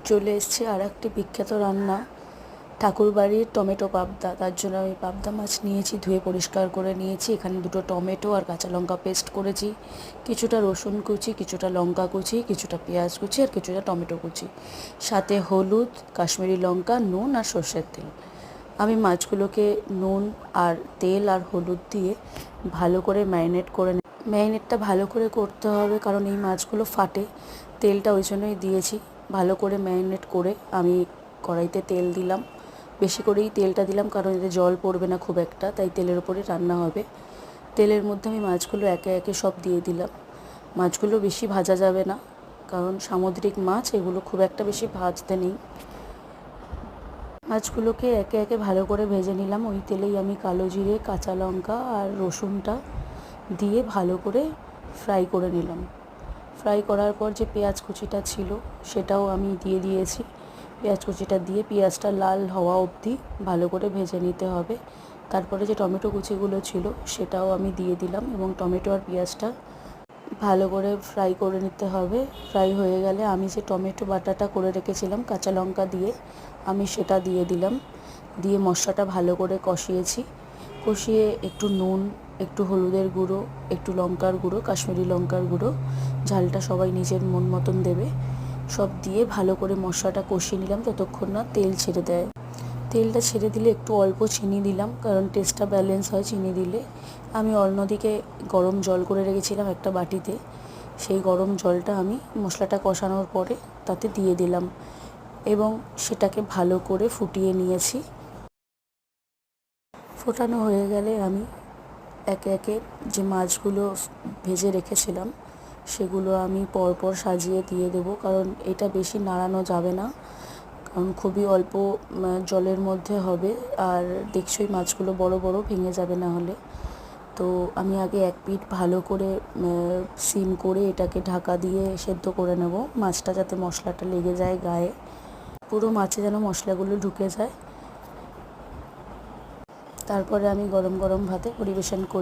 চলে এসছে আর একটি বিখ্যাত রান্না, ঠাকুরবাড়ির টমেটো পাবদা। তার জন্য আমি পাবদা মাছ নিয়েছি, ধুয়ে পরিষ্কার করে নিয়েছি। এখানে দুটো টমেটো আর কাঁচা লঙ্কা পেস্ট করেছি, কিছুটা রসুন কুচি, কিছুটা লঙ্কা কুচি, কিছুটা পেঁয়াজ কুচি আর কিছুটা টমেটো কুচি, সাথে হলুদ, কাশ্মীরি লঙ্কা, নুন আর সর্ষের তেল। আমি মাছগুলোকে নুন আর তেল আর হলুদ দিয়ে ভালো করে ম্যারিনেট করে ম্যারিনেটটা ভালো করে করতে হবে, কারণ এই মাছগুলো ফাটে। তেলটা ওই জন্যই দিয়েছি। ভালো করে ম্যারিনেট করে আমি কড়াইতে তেল দিলাম, বেশি করেই তেলটা দিলাম, কারণ এতে জল পড়বে না খুব একটা, তাই তেলের ওপরে রান্না হবে। তেলের মধ্যে আমি মাছগুলো একে একে সব দিয়ে দিলাম। মাছগুলো বেশি ভাজা যাবে না, কারণ সামুদ্রিক মাছ, এগুলো খুব একটা বেশি ভাজতে নেই। মাছগুলোকে একে একে ভালো করে ভেজে নিলাম। ওই তেলেই আমি কালো জিরে, কাঁচা লঙ্কা আর রসুনটা দিয়ে ভালো করে ফ্রাই করে নিলাম। ফ্রাই করার পর যে পেঁয়াজ কুচিটা ছিল সেটাও আমি দিয়ে দিয়েছি। পেঁয়াজ কুচিটা দিয়ে পেঁয়াজটা লাল হওয়া অবধি ভালো করে ভেজে নিতে হবে। তারপরে যে টমেটো কুচিগুলো ছিল সেটাও আমি দিয়ে দিলাম এবং টমেটো আর পেঁয়াজটা ভালো করে ফ্রাই করে নিতে হবে। ফ্রাই হয়ে গেলে আমি যে টমেটো বাটাটা করে রেখেছিলাম কাঁচা লঙ্কা দিয়ে, আমি সেটা দিয়ে দিলাম। দিয়ে মশলাটা ভালো করে কষিয়েছি। কষিয়ে একটু নুন, একটু হলুদের গুঁড়ো, একটু লঙ্কার গুঁড়ো, কাশ্মীরি লঙ্কার গুঁড়ো, ঝালটা সবাই নিজের মন মতন দেবে, সব দিয়ে ভালো করে মশলাটা কষিয়ে নিলাম ততক্ষণ না তেল ছেড়ে দেয়। তেলটা ছেড়ে দিলে একটু অল্প চিনি দিলাম, কারণ টেস্টটা ব্যালেন্স হয় চিনি দিলে। আমি অন্যদিকে গরম জল করে রেখেছিলাম একটা বাটিতে, সেই গরম জলটা আমি মশলাটা কষানোর পরে তাতে দিয়ে দিলাম এবং সেটাকে ভালো করে ফুটিয়ে নিয়েছি। ফোটানো হয়ে গেলে আমি একে একে যে মাছগুলো ভেজে রেখেছিলাম সেগুলো আমি পরপর সাজিয়ে দিয়ে দেবো, কারণ এটা বেশি নাড়ানো যাবে না, কারণ খুবই অল্প জলের মধ্যে হবে। আর দেখছই মাছগুলো বড় বড়, ভেঙে যাবে না হলে। তো আমি আগে এক পিঠ ভালো করে সিম করে এটাকে ঢাকা দিয়ে সেদ্ধ করে নেব, মাছটা যাতে মশলাটা লেগে যায় গায়ে, পুরো মাছে যেন মশলাগুলো ঢুকে যায়। তারপরে আমি গরম গরম ভাতে পরিবেশন করলাম।